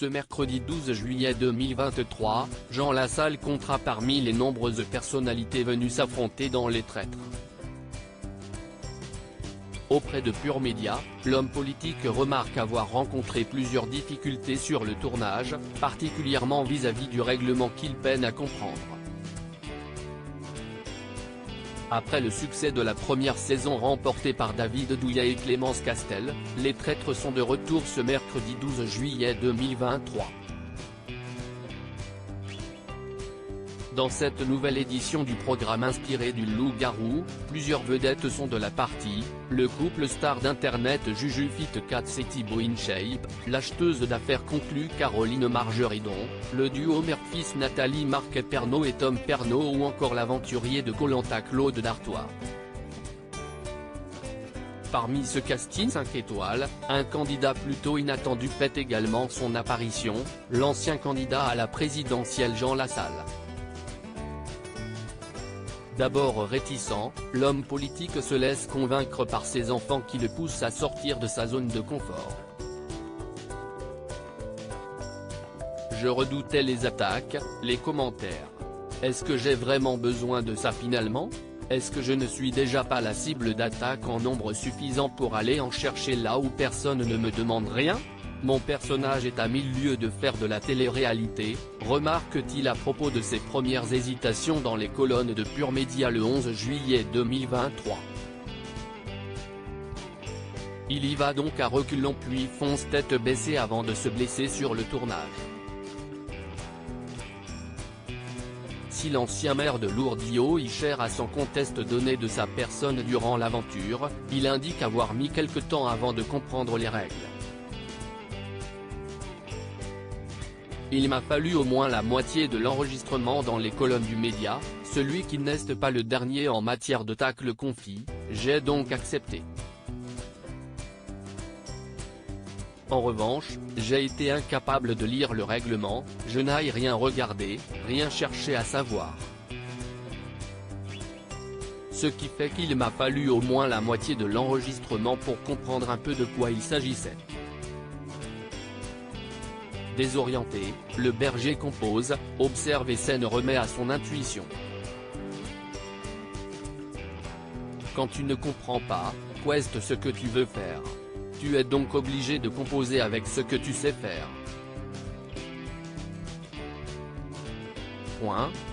Ce mercredi 12 juillet 2023, Jean Lassalle comptera parmi les nombreuses personnalités venues s'affronter dans Les Traîtres. Auprès de Pure Média, l'homme politique remarque avoir rencontré plusieurs difficultés sur le tournage, particulièrement vis-à-vis du règlement qu'il peine à comprendre. Après le succès de la première saison remportée par David Douillet et Clémence Castel, Les Traîtres sont de retour ce mercredi 12 juillet 2023. Dans cette nouvelle édition du programme inspiré du loup-garou, plusieurs vedettes sont de la partie, le couple star d'internet Juju Fit Katz et Thibaut InShape, l'acheteuse d'affaires conclue Caroline Margeridon, le duo mère-fils Nathalie Marquet Pernaut et Tom Pernaut ou encore l'aventurier de Koh-Lanta Claude Dartois. Parmi ce casting 5 étoiles, un candidat plutôt inattendu fait également son apparition, l'ancien candidat à la présidentielle Jean Lassalle. D'abord réticent, l'homme politique se laisse convaincre par ses enfants qui le poussent à sortir de sa zone de confort. Je redoutais les attaques, les commentaires. Est-ce que j'ai vraiment besoin de ça finalement ? Est-ce que je ne suis déjà pas la cible d'attaques en nombre suffisant pour aller en chercher là où personne ne me demande rien ? Mon personnage est à 1000 lieues de faire de la télé-réalité, remarque-t-il à propos de ses premières hésitations dans les colonnes de Pure Média le 11 juillet 2023. Il y va donc à reculons puis fonce tête baissée avant de se blesser sur le tournage. Si l'ancien maire de Lourdes Yo Isher a sans conteste donné de sa personne durant l'aventure, il indique avoir mis quelque temps avant de comprendre les règles. Il m'a fallu au moins la moitié de l'enregistrement dans les colonnes du média, celui qui n'est pas le dernier en matière de tacle confit, j'ai donc accepté. En revanche, j'ai été incapable de lire le règlement, je n'ai rien regardé, rien cherché à savoir. Ce qui fait qu'il m'a fallu au moins la moitié de l'enregistrement pour comprendre un peu de quoi il s'agissait. Désorienté, le berger compose, observe et scène remet à son intuition. Quand tu ne comprends pas, qu'est ce que tu veux faire. Tu es donc obligé de composer avec ce que tu sais faire.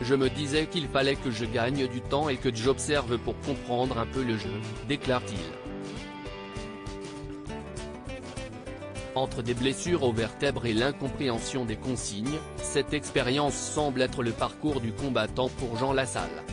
Je me disais qu'il fallait que je gagne du temps et que j'observe pour comprendre un peu le jeu, déclare-t-il. Entre des blessures aux vertèbres et l'incompréhension des consignes, cette expérience semble être le parcours du combattant pour Jean Lassalle.